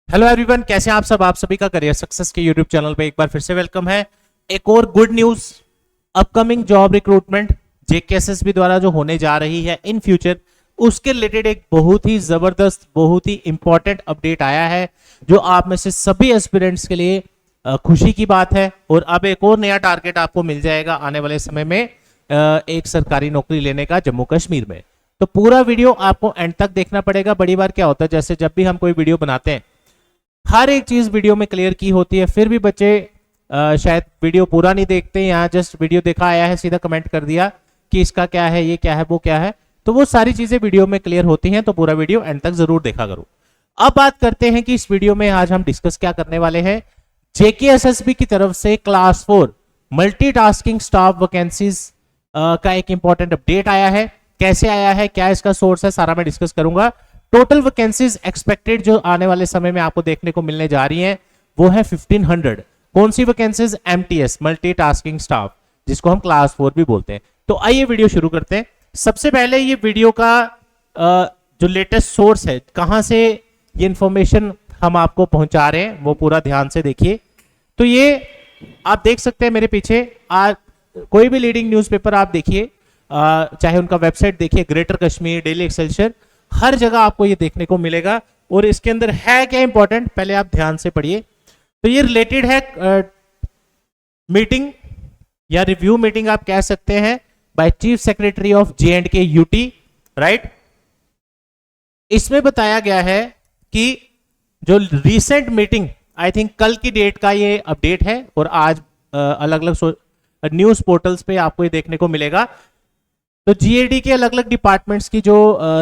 Hello everyone, कैसे हैं आप सब। आप सभी का करियर सक्सेस के यूट्यूब चैनल पे एक बार फिर से वेलकम है। एक और good news, upcoming job recruitment JKSSB द्वारा जो होने जा रही है इन फ्यूचर, उसके रिलेटेड एक बहुत ही जबरदस्त, बहुत ही इंपॉर्टेंट अपडेट आया है जो आप में से सभी एस्पिरेंट्स के लिए खुशी की बात है। और अब एक और नया टारगेट आपको मिल जाएगा आने वाले समय में एक सरकारी नौकरी लेने का जम्मू कश्मीर में। तो पूरा वीडियो आपको एंड तक देखना पड़ेगा। बड़ी बार क्या होता है, जैसे जब भी हम कोई वीडियो बनाते हैं हर एक चीज वीडियो में क्लियर की होती है, फिर भी बच्चे शायद वीडियो पूरा नहीं देखते, यहाँ जस्ट वीडियो देखा आया है सीधा कमेंट कर दिया कि इसका क्या है, ये क्या है, वो क्या है। तो वो सारी चीजें वीडियो में क्लियर होती हैं, तो पूरा वीडियो एंड तक जरूर देखा करो। अब बात करते हैं कि इस वीडियो में आज हम डिस्कस क्या करने वाले हैं। जेकेएसएसबी की तरफ से क्लास 4 मल्टीटास्किंग स्टाफ वैकेंसीज का एक इंपॉर्टेंट अपडेट आया है। कैसे आया है, क्या इसका सोर्स है, सारा मैं डिस्कस करूंगा। टोटल वैकेंसीज एक्सपेक्टेड जो आने वाले समय में आपको देखने को मिलने जा रही हैं वो है 1500। कौन सी वैकेंसीज? एमटीएस, मल्टीटास्किंग स्टाफ, जिसको हम क्लास 4 भी बोलते हैं। तो आइए वीडियो शुरू करते हैं। सबसे पहले ये वीडियो का जो लेटेस्ट सोर्स है, कहां से ये इंफॉर्मेशन हम आपको पहुंचा रहे हैं, वो पूरा ध्यान से देखिए। तो ये आप देख सकते हैं मेरे पीछे, कोई भी लीडिंग न्यूज़पेपर आप देखिए, चाहे उनका वेबसाइट देखिए, ग्रेटर कश्मीर, डेली एक्सेलसियर, हर जगह आपको ये देखने को मिलेगा। और इसके अंदर है क्या इंपॉर्टेंट, पहले आप ध्यान से पढ़िए। तो ये रिलेटेड है मीटिंग या रिव्यू मीटिंग आप कह सकते हैं, by chief secretary of जे&के UT, right. इसमें बताया गया है कि जो रीसेंट मीटिंग, आई थिंक कल की डेट का ये अपडेट है, और आज अलग अलग न्यूज पोर्टल्स पे आपको ये देखने को मिलेगा। तो जीएडी के अलग अलग डिपार्टमेंट्स की जो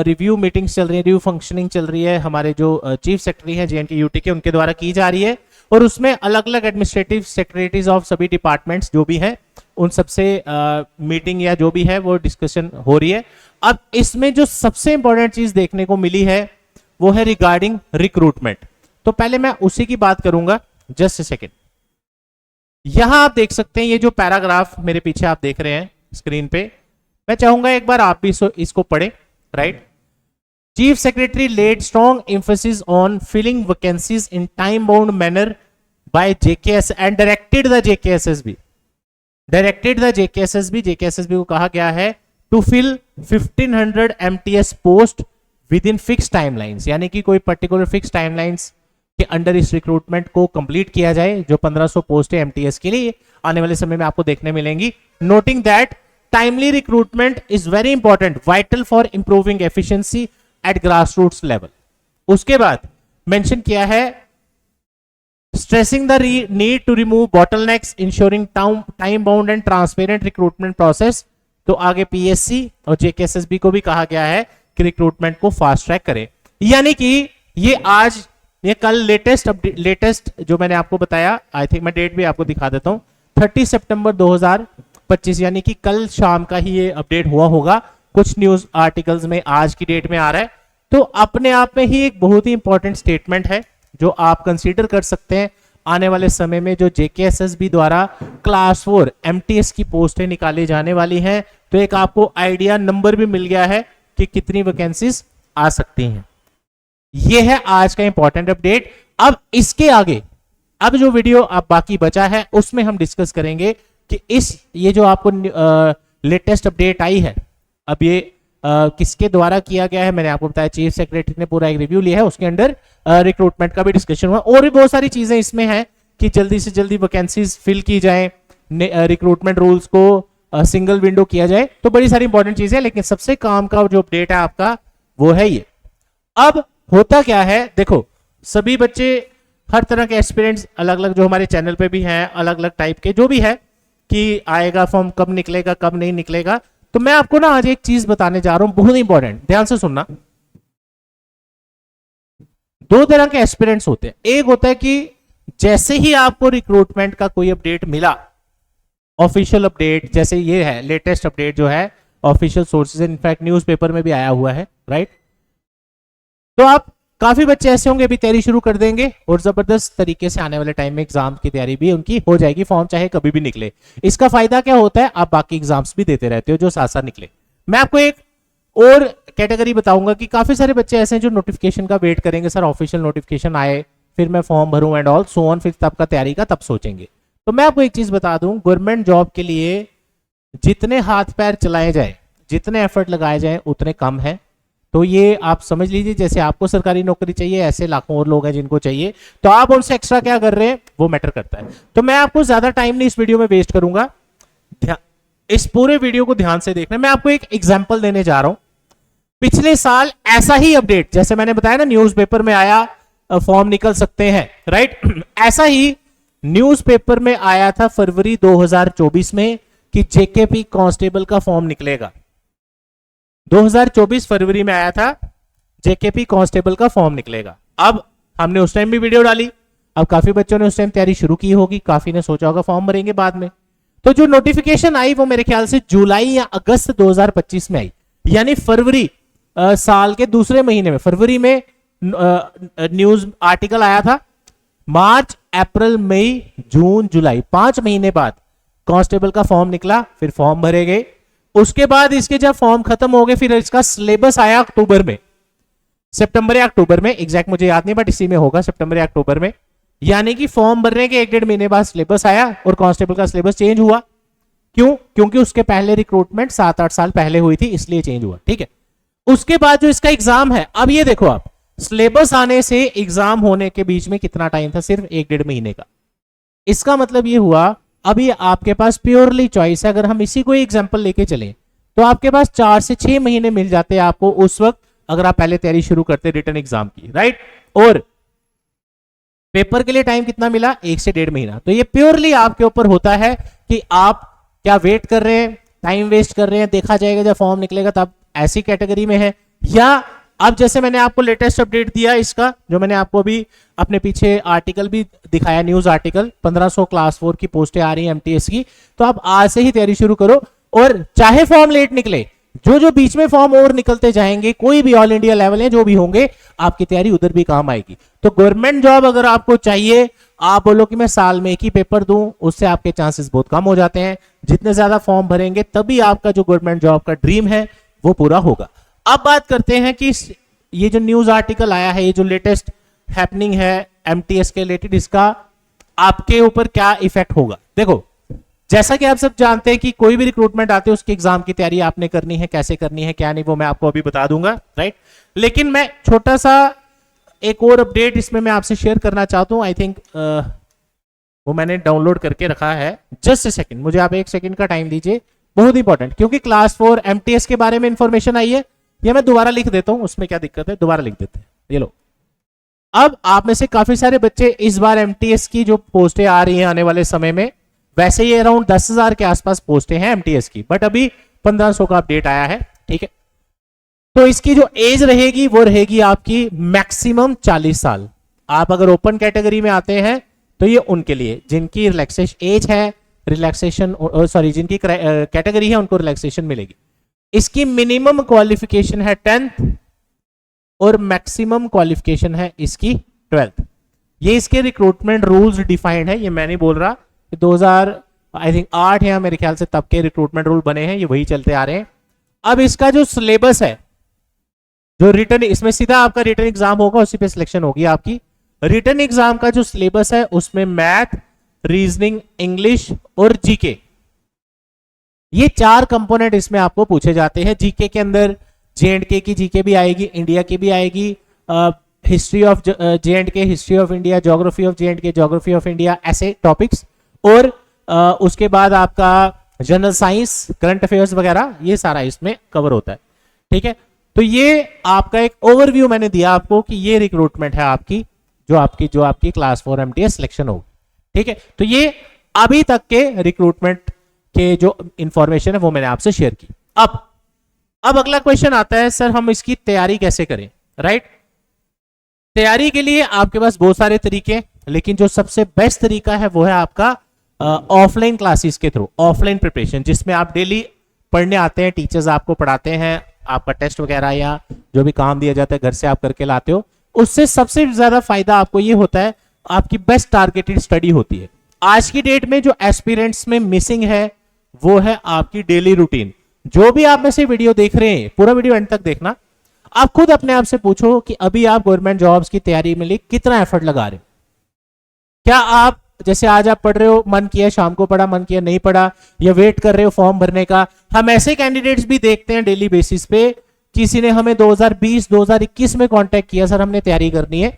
रिव्यू मीटिंग्स चल रही है, रिव्यू फंक्शनिंग चल रही है, हमारे जो चीफ सेक्रेटरी हैं जे&के यूटी के, उनके द्वारा की जा रही है। और उसमें अलग अलग एडमिनिस्ट्रेटिव सेक्रेटरीज ऑफ सभी डिपार्टमेंट्स जो भी हैं, उन सबसे मीटिंग या जो भी है वो डिस्कशन हो रही है। अब इसमें जो सबसे इंपॉर्टेंट चीज देखने को मिली है वो है रिगार्डिंग रिक्रूटमेंट। तो पहले मैं उसी की बात करूंगा, जस्ट ए सेकेंड। यहां आप देख सकते हैं ये जो पैराग्राफ मेरे पीछे आप देख रहे हैं स्क्रीन पे, मैं चाहूंगा एक बार आप भी इसको पढ़ें, right. Chief secretary led strong emphasis on filling vacancies in time bound manner by JKS and directed the JKSSB. JKSSB को कहा गया है to fill 1500 MTS post within fix timelines, यानी कि कोई पर्टिकुलर फिक्स टाइमलाइंस के under इस recruitment को कंप्लीट किया जाए। जो 1500 पोस्ट है एमटीएस के लिए आने वाले समय में आपको देखने मिलेंगी। Noting that timely recruitment is very important, vital for improving efficiency at grassroots level। उसके बाद मेंशन किया है stressing the need to remove bottlenecks, ensuring time bound and transparent recruitment process। तो आगे पीएससी और जेकेएसएसबी को भी कहा गया है कि रिक्रूटमेंट को फास्ट ट्रैक करें। यानी कि ये कल लेटेस्ट जो मैंने आपको बताया, आई थिंक मैं डेट भी आपको दिखा देता हूं, 30 सितंबर 2025, यानी कि कल शाम का ही ये अपडेट हुआ होगा। कुछ न्यूज आर्टिकल्स में आज की डेट में आ रहा है। तो अपने आप में ही एक बहुत ही इंपॉर्टेंट स्टेटमेंट है जो आप कंसीडर कर सकते हैं आने वाले समय में। जो जेकेएसएसबी द्वारा क्लास 4 एमटीएस की पोस्टें निकाली जाने वाली हैं, तो एक आपको आइडिया नंबर भी मिल गया है कि कितनी वैकेंसीज आ सकती हैं। यह है आज का इंपॉर्टेंट अपडेट। अब इसके आगे अब जो वीडियो अब बाकी बचा है उसमें हम डिस्कस करेंगे कि ये जो आपको लेटेस्ट अपडेट आई है, अब ये किसके द्वारा किया गया है। मैंने आपको बताया चीफ सेक्रेटरी ने पूरा एक रिव्यू लिया है, उसके अंदर रिक्रूटमेंट का भी डिस्कशन हुआ। और भी बहुत सारी चीजें इसमें हैं कि जल्दी से जल्दी वैकेंसीज फिल की जाए, रिक्रूटमेंट रूल्स को सिंगल विंडो किया जाए। तो बड़ी सारी इंपॉर्टेंट चीजें, लेकिन सबसे काम का जो अपडेट है आपका वो है ये। अब होता क्या है, देखो सभी बच्चे, हर तरह के एस्पिरेंट्स अलग अलग जो हमारे चैनल पे भी हैं, अलग अलग टाइप के जो भी है कि आएगा फॉर्म, कब निकलेगा, कब नहीं निकलेगा। तो मैं आपको ना आज एक चीज बताने जा रहा हूं, बहुत इंपॉर्टेंट, ध्यान से सुनना। दो तरह के एस्पिरेंट्स होते हैं। एक होता है कि जैसे ही आपको रिक्रूटमेंट का कोई अपडेट मिला, ऑफिशियल अपडेट, जैसे ये है लेटेस्ट अपडेट जो है ऑफिशियल सोर्सेज, इनफैक्ट न्यूज़पेपर में भी आया हुआ है, राइट। तो आप काफी बच्चे ऐसे होंगे अभी तैयारी शुरू कर देंगे और जबरदस्त तरीके से आने वाले टाइम में एग्जाम की तैयारी भी उनकी हो जाएगी, फॉर्म चाहे कभी भी निकले। इसका फायदा क्या होता है, आप बाकी एग्जाम्स भी देते रहते हो जो साथ साथ निकले। मैं आपको एक और कैटेगरी बताऊंगा कि काफी सारे बच्चे ऐसे हैं जो नोटिफिकेशन का वेट करेंगे, सर ऑफिशियल नोटिफिकेशन आए फिर मैं फॉर्म भरूं एंड ऑल सो ऑन, फिर तब का तैयारी का तब सोचेंगे। तो मैं आपको एक चीज बता दूं, गवर्नमेंट जॉब के लिए जितने हाथ पैर चलाए जाए, जितने एफर्ट लगाए जाए उतने कम है। तो ये आप समझ लीजिए, जैसे आपको सरकारी नौकरी चाहिए ऐसे लाखों और लोग हैं जिनको चाहिए, तो आप उनसे एक्स्ट्रा क्या कर रहे हैं वो मैटर करता है। तो मैं आपको ज्यादा टाइम नहीं इस वीडियो में वेस्ट करूंगा, इस पूरे वीडियो को ध्यान से देखना। मैं आपको एक एग्जांपल देने जा रहा हूं। पिछले साल ऐसा ही अपडेट, जैसे मैंने बताया ना न्यूज़पेपर में आया फॉर्म निकल सकते हैं, राइट, ऐसा ही न्यूज़पेपर में आया था फरवरी 2024 में कि जेकेपी कांस्टेबल का फॉर्म निकलेगा। 2024 फरवरी में आया था जेकेपी कांस्टेबल का फॉर्म निकलेगा। अब हमने उस टाइम भी वीडियो डाली, अब काफी बच्चों ने उस टाइम तैयारी शुरू की होगी, काफी ने सोचा होगा फॉर्म भरेंगे बाद में। तो जो नोटिफिकेशन आई वो मेरे ख्याल से जुलाई या अगस्त 2025 में आई, यानी फरवरी साल के दूसरे महीने में, फरवरी में न्यूज आर्टिकल आया था, मार्च अप्रैल मई जून जुलाई 5 महीने बाद कांस्टेबल का फॉर्म निकला, फिर फॉर्म भरे गए। उसके बाद इसके जब फॉर्म खत्म हो गए फिर इसका सिलेबस आया अक्टूबर में, सितंबर या अक्टूबर में, एग्जैक्ट मुझे याद नहीं बट इसी में होगा, सितंबर या अक्टूबर में। यानी कि फॉर्म भरने के 1-1.5 महीने बाद सिलेबस आया और कांस्टेबल का सिलेबस चेंज हुआ। क्यों? क्योंकि उसके पहले रिक्रूटमेंट 7-8 साल पहले हुई थी, इसलिए चेंज हुआ, ठीक है। उसके बाद जो इसका एग्जाम है, अब ये देखो आप, सिलेबस आने से एग्जाम होने के बीच में कितना टाइम था? सिर्फ 1-1.5 महीने का। इसका मतलब ये हुआ अब ये आपके पास प्योरली चॉइस है। अगर हम इसी को एग्जांपल लेके चलें तो आपके पास 4 से 6 महीने मिल जाते हैं आपको उस वक्त, अगर आप पहले तैयारी शुरू करते रिटन एग्जाम की, राइट। और पेपर के लिए टाइम कितना मिला? 1 से 1.5 महीना। तो ये प्योरली आपके ऊपर होता है कि आप क्या वेट कर रहे हैं, टाइम वेस्ट कर रहे हैं, देखा जाएगा जब फॉर्म निकलेगा तब, ऐसी कैटेगरी में है। या अब जैसे मैंने आपको लेटेस्ट अपडेट दिया इसका, जो मैंने आपको अभी अपने पीछे आर्टिकल भी दिखाया, न्यूज आर्टिकल, 1500 क्लास 4 की पोस्टें आ रही हैं एमटीएस की, तो आप आज से ही तैयारी शुरू करो। और चाहे फॉर्म लेट निकले, जो जो बीच में फॉर्म और निकलते जाएंगे, कोई भी ऑल इंडिया लेवल है जो भी होंगे, आपकी तैयारी उधर भी काम आएगी। तो गवर्नमेंट जॉब अगर आपको चाहिए, आप बोलो कि मैं साल में 1 ही पेपर दूं, उससे आपके चांसेस बहुत कम हो जाते हैं। जितने ज्यादा फॉर्म भरेंगे तभी आपका जो गवर्नमेंट जॉब का ड्रीम है वो पूरा होगा। अब बात करते हैं कि ये जो न्यूज आर्टिकल आया है, ये जो लेटेस्ट हैपनिंग है एमटीएस के रिलेटेड, इसका आपके ऊपर क्या इफेक्ट होगा। देखो, जैसा कि आप सब जानते हैं कि कोई भी रिक्रूटमेंट आते है उसके एग्जाम की तैयारी आपने करनी है, कैसे करनी है क्या नहीं वो मैं आपको अभी बता दूंगा, राइट। लेकिन मैं छोटा सा एक और अपडेट इसमें मैं आपसे शेयर करना चाहता हूं। आई थिंक वो मैंने डाउनलोड करके रखा है, जस्ट ए सेकंड, मुझे आप 1 सेकंड का टाइम दीजिए, बहुत इंपॉर्टेंट, क्योंकि क्लास 4 एमटीएस के बारे में इंफॉर्मेशन आई है। ये मैं दोबारा लिख देता हूं, उसमें क्या दिक्कत है, दोबारा लिख देते हैं, ये लो। अब आप में से काफी सारे बच्चे इस बार एमटीएस की जो पोस्टें आ रही हैं आने वाले समय में, वैसे ये अराउंड 10,000 के आसपास पोस्टें हैं एमटीएस की, बट अभी 1500 का अपडेट आया है, ठीक है। तो इसकी जो एज रहेगी वो रहेगी आपकी मैक्सिमम 40 साल। आप अगर ओपन कैटेगरी में आते हैं तो ये उनके लिए, जिनकी रिलैक्सेशन एज है, रिलैक्सेशन सॉरी जिनकी कैटेगरी है उनको रिलैक्सेशन मिलेगी। इसकी मिनिमम क्वालिफिकेशन है 10th और मैक्सिमम क्वालिफिकेशन है इसकी 12th। ये इसके रिक्रूटमेंट रूल्स डिफाइंड है, ये मैं नहीं बोल रहा, 2008 या मेरे ख्याल से तब के रिक्रूटमेंट रूल बने हैं, ये वही चलते आ रहे हैं। अब इसका जो सिलेबस है, जो रिटर्न, इसमें सीधा आपका रिटर्न एग्जाम होगा, उसी पे सिलेक्शन होगी आपकी। रिटर्न एग्जाम का जो सिलेबस है उसमें मैथ, रीजनिंग, इंग्लिश और जीके, ये 4 कंपोनेंट इसमें आपको पूछे जाते हैं। जीके के अंदर जेएंडके की जीके भी आएगी, इंडिया की भी आएगी, history of J&K, history of India, geography of J&K, geography of India, ऐसे टॉपिक्स। और उसके बाद आपका जनरल साइंस, करंट अफेयर्स वगैरह, ये सारा इसमें कवर होता है, ठीक है। तो ये आपका एक ओवरव्यू मैंने दिया आपको कि ये रिक्रूटमेंट है आपकी, जो आपकी क्लास 4 एमटीएस सिलेक्शन होगी, ठीक है। तो ये अभी तक के रिक्रूटमेंट के जो इंफॉर्मेशन है वो मैंने आपसे शेयर की। अब अगला क्वेश्चन आता है, सर हम इसकी तैयारी कैसे करें, राइट। तैयारी के लिए आपके पास बहुत सारे तरीके, लेकिन जो सबसे बेस्ट तरीका है वो है आपका ऑफलाइन क्लासेस के थ्रू, ऑफलाइन प्रिपरेशन, जिसमें आप डेली पढ़ने आते हैं, टीचर्स आपको पढ़ाते हैं, आपका टेस्ट वगैरह या जो भी काम दिया जाता है घर से आप करके लाते हो, उससे सबसे ज्यादा फायदा आपको ये होता है, आपकी बेस्ट टारगेटेड स्टडी होती है। आज की डेट में जो एस्पिरेंट्स में मिसिंग है वो है आपकी डेली रूटीन। जो भी आप में से वीडियो देख रहे हैं, पूरा वीडियो एंड तक देखना, आप खुद अपने आप से पूछो कि अभी आप गवर्नमेंट जॉब्स की तैयारी में लिए कितना एफर्ट लगा रहे हैं। क्या आप जैसे आज आप पढ़ रहे हो, मन किया शाम को पढ़ा, मन किया नहीं पढ़ा, या वेट कर रहे हो फॉर्म भरने का। हम ऐसे कैंडिडेट्स भी देखते हैं डेली बेसिस पे, किसी ने हमें 2020 2021 में कांटेक्ट किया, सर हमने तैयारी करनी है,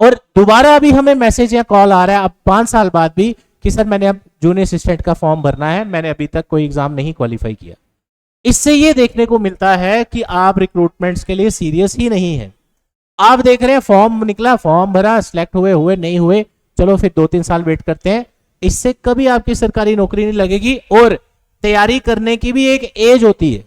और दोबारा अभी हमें मैसेज या कॉल आ रहा है अब 5 साल बाद भी कि सर मैंने अब जूनियर असिस्टेंट का फॉर्म भरना है, मैंने अभी तक कोई एग्जाम नहीं क्वालिफाई किया। इससे ये देखने को मिलता है कि आप रिक्रूटमेंट्स के लिए सीरियस ही नहीं है। आप देख रहे हैं फॉर्म निकला, फॉर्म भरा, सिलेक्ट हुए हुए नहीं हुए, चलो फिर 2-3 साल वेट करते हैं। इससे कभी आपकी सरकारी नौकरी नहीं लगेगी। और तैयारी करने की भी एक एज होती है।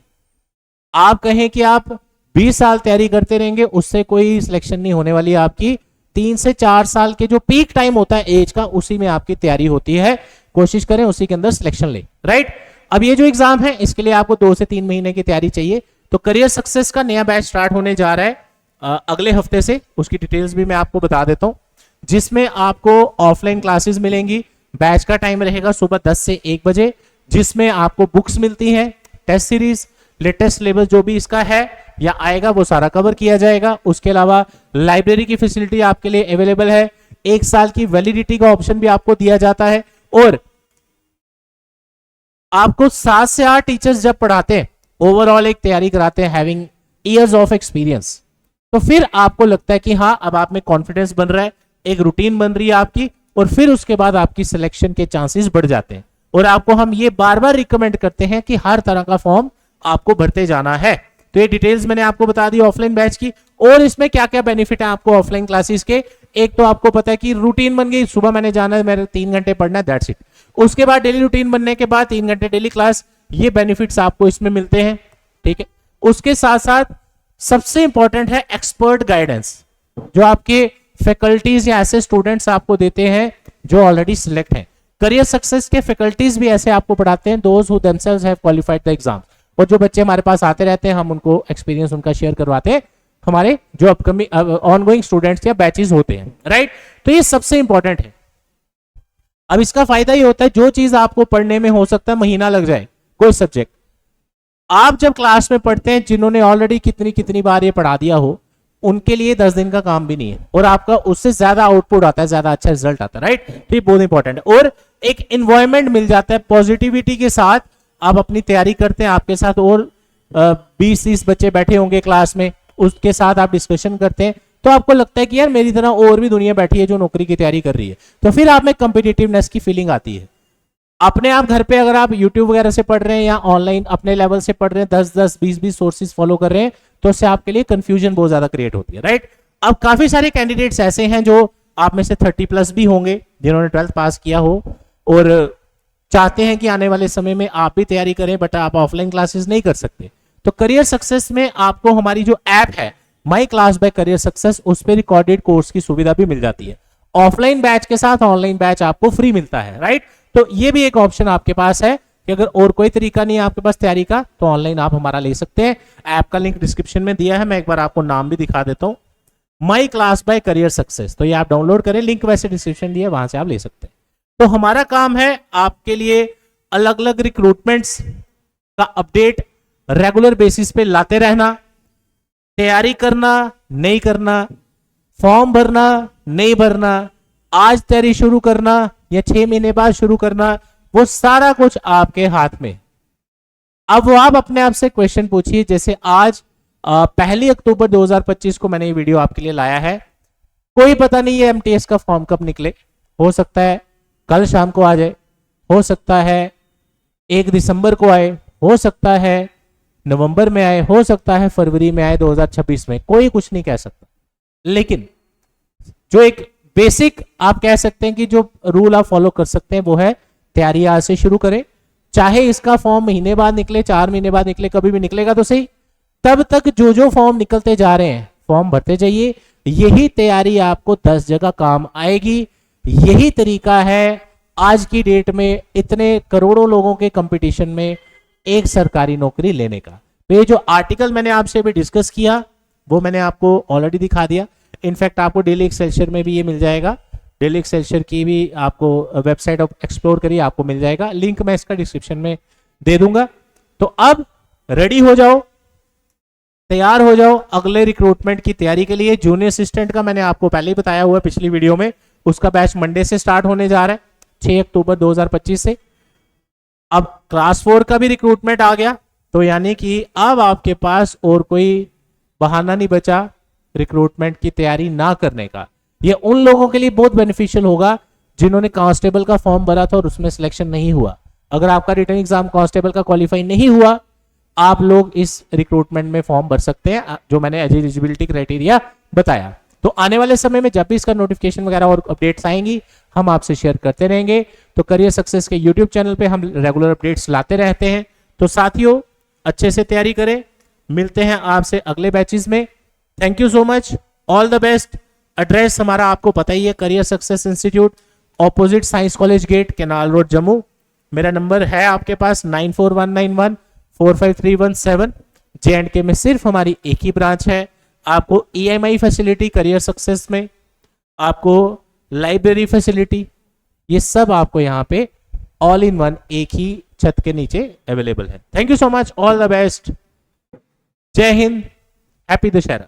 आप कहें कि आप 20 साल तैयारी करते रहेंगे, उससे कोई सिलेक्शन नहीं होने वाली आपकी। 3 से 4 साल के जो पीक टाइम होता है एज का, उसी में आपकी तैयारी होती है। कोशिश करें उसी के अंदर सिलेक्शन ले, राइट। अब ये जो एग्जाम है इसके लिए आपको 2 से 3 महीने की तैयारी चाहिए। तो करियर सक्सेस का नया बैच स्टार्ट होने जा रहा है अगले हफ्ते से। उसकी डिटेल्स भी मैं आपको बता देता हूं, जिसमें आपको ऑफलाइन क्लासेस मिलेंगी। बैच का टाइम रहेगा सुबह 10 से 1 बजे, जिसमें आपको बुक्स मिलती हैं, टेस्ट सीरीज, लेटेस्ट सिलेबस जो भी इसका है या आएगा वो सारा कवर किया जाएगा। उसके अलावा लाइब्रेरी की फैसिलिटी आपके लिए अवेलेबल है। 1 साल की वैलिडिटी का ऑप्शन भी आपको दिया जाता है। और आपको 7 से 8 टीचर्स जब पढ़ाते हैं, ओवरऑल एक तैयारी कराते हैं, हैविंग इयर्स ऑफ एक्सपीरियंस, तो फिर आपको लगता है कि हाँ अब आप में कॉन्फिडेंस बन रहा है, एक रूटीन बन रही है आपकी, और फिर उसके बाद आपकी सिलेक्शन के चांसेस बढ़ जाते हैं। और आपको हम ये बार बार रिकमेंड करते हैं कि हर तरह का फॉर्म आपको भरते जाना है। तो ये डिटेल्स मैंने आपको बता दी ऑफलाइन बैच की। और इसमें क्या क्या बेनिफिट है आपको ऑफलाइन क्लासेस के। एक तो आपको पता है कि रूटीन बन गई, सुबह मैंने जाना है, मेरे 3 घंटे पढ़ना है, दैट्स इट। उसके बाद डेली रूटीन बनने के बाद 3 घंटे डेली क्लास, ये बेनिफिट्स आपको इसमें मिलते हैं, ठीक है। उसके साथ साथ सबसे इंपॉर्टेंट है एक्सपर्ट गाइडेंस, जो आपके फैकल्टीज या ऐसे स्टूडेंट्स आपको देते हैं जो ऑलरेडी सिलेक्ट हैं। करियर सक्सेस के फैकल्टीज भी ऐसे आपको पढ़ाते हैं, those who themselves have qualified the exam. और जो बच्चे हमारे पास आते रहते हैं, हम उनको एक्सपीरियंस उनका शेयर करवाते हैं, हमारे जो अपकमिंग ऑनगोइंग स्टूडेंट्स या बैचेस होते हैं, राइट। तो ये सबसे इंपॉर्टेंट है। अब इसका फायदा ये होता है, जो चीज आपको पढ़ने में हो सकता है महीना लग जाए, कोई सब्जेक्ट, आप जब क्लास में पढ़ते हैं, जिन्होंने ऑलरेडी कितनी कितनी बार ये पढ़ा दिया हो, उनके लिए 10 दिन का काम भी नहीं है, और आपका उससे ज्यादा आउटपुट आता है, ज्यादा अच्छा रिजल्ट आता है, राइट। तो ये बहुत इंपॉर्टेंट है। और एक इन्वायरमेंट मिल जाता है, पॉजिटिविटी के साथ आप अपनी तैयारी करते हैं, आपके साथ और 20-30 बच्चे बैठे होंगे क्लास में, उसके साथ आप डिस्कशन करते हैं, तो आपको लगता है कि यार मेरी तरह और भी दुनिया बैठी है जो नौकरी की तैयारी कर रही है। तो फिर आप में कॉम्पिटिटिवनेस की फीलिंग आती है। अपने आप घर पे अगर आप YouTube वगैरह से पढ़ रहे हैं या ऑनलाइन अपने लेवल से पढ़ रहे हैं, 10-10 20-20 सोर्सेज फॉलो कर रहे हैं, तो उससे आपके लिए कंफ्यूजन बहुत ज्यादा क्रिएट होती है, राइट। अब काफी सारे कैंडिडेट्स ऐसे हैं जो आप में से 30+ भी होंगे, जिन्होंने 12th पास किया हो और चाहते हैं कि आने वाले समय में आप भी तैयारी करें, बट आप ऑफलाइन क्लासेस नहीं कर सकते। तो करियर सक्सेस में आपको हमारी जो ऐप है my class by career success, उस पर रिकॉर्डेड कोर्स की सुविधा भी मिल जाती है। ऑफलाइन बैच के साथ ऑनलाइन बैच आपको फ्री मिलता है, राइट। तो ये भी एक ऑप्शन आपके पास है कि अगर और कोई तरीका नहीं है आपके पास तैयारी का, तो ऑनलाइन आप हमारा ले सकते हैं। ऐप का लिंक डिस्क्रिप्शन में दिया है, मैं एक बार आपको नाम भी दिखा देता हूं, my class by career success. तो ये आप डाउनलोड करें, लिंक वैसे डिस्क्रिप्शन दिया, वहां से आप ले सकते हैं। तो हमारा काम है आपके लिए अलग अलग रिक्रूटमेंट्स का अपडेट रेगुलर बेसिस पे लाते रहना, तैयारी करना नहीं करना, फॉर्म भरना नहीं भरना, आज तैयारी शुरू करना या 6 महीने बाद शुरू करना, वो सारा कुछ आपके हाथ में। अब वो आप अपने आप से क्वेश्चन पूछिए, जैसे आज 1 अक्टूबर 2025 को मैंने ये वीडियो आपके लिए लाया है। कोई पता नहीं है एमटीएस का फॉर्म कब निकले, हो सकता है कल शाम को आ जाए, हो सकता है 1 दिसंबर को आए, हो सकता है नवंबर में आए, हो सकता है फरवरी में आए 2026 में, कोई कुछ नहीं कह सकता। लेकिन जो एक बेसिक आप कह सकते हैं कि जो रूल आप फॉलो कर सकते हैं वो है तैयारी आज से शुरू करें। चाहे इसका फॉर्म महीने बाद निकले, 4 महीने बाद निकले, कभी भी निकलेगा तो सही, तब तक जो जो फॉर्म निकलते जा रहे हैं फॉर्म भरते जाइए। यही तैयारी आपको 10 जगह काम आएगी। यही तरीका है आज की डेट में इतने करोड़ों लोगों के कंपटीशन में एक सरकारी नौकरी लेने का। तो ये जो आर्टिकल मैंने आपसे भी डिस्कस किया वो मैंने आपको ऑलरेडी दिखा दिया। इनफैक्ट आपको डेली एक्सेलशियर में भी ये मिल जाएगा, डेली एक्सेलशियर की भी आपको वेबसाइट एक्सप्लोर करिए, आपको मिल जाएगा, लिंक मैं इसका डिस्क्रिप्शन में दे दूंगा। तो अब रेडी हो जाओ, तैयार हो जाओ अगले रिक्रूटमेंट की तैयारी के लिए। जूनियर असिस्टेंट का मैंने आपको पहले ही बताया हुआ है पिछली वीडियो में, उसका बैच मंडे से स्टार्ट होने जा रहा है 6 अक्टूबर 2025 से। अब क्लास 4 का भी रिक्रूटमेंट आ गया, तो यानी कि अब आपके पास और कोई बहाना नहीं बचा रिक्रूटमेंट की तैयारी ना करने का। ये उन लोगों के लिए बहुत बेनिफिशियल होगा जिन्होंने कांस्टेबल का फॉर्म भरा था और उसमें सिलेक्शन नहीं हुआ। अगर आपका रिटर्न एग्जाम कांस्टेबल का क्वालिफाई नहीं हुआ, आप लोग इस रिक्रूटमेंट में फॉर्म भर सकते हैं, जो मैंने एलिजिबिलिटी क्राइटेरिया बताया। तो आने वाले समय में जब भी इसका नोटिफिकेशन वगैरह और अपडेट्स आएंगी हम आपसे शेयर करते रहेंगे। तो करियर सक्सेस के यूट्यूब चैनल पे हम रेगुलर अपडेट्स लाते रहते हैं। तो साथियों, अच्छे से तैयारी करें, मिलते हैं आपसे अगले बैचेस में। Thank you so much, all the best. Address हमारा आपको पता ही है, career success institute, opposite science college gate, canal road, Jammu. मेरा नंबर है आपके पास 9419145317। J&K में सिर्फ हमारी एक ही ब्रांच है। आपको EMI फैसिलिटी करियर सक्सेस में, आपको लाइब्रेरी फैसिलिटी, ये सब आपको यहाँ पे ऑल इन वन एक ही छत के नीचे अवेलेबल है। Thank you so much, all the best, जय हिंद, हैप्पी दशहरा।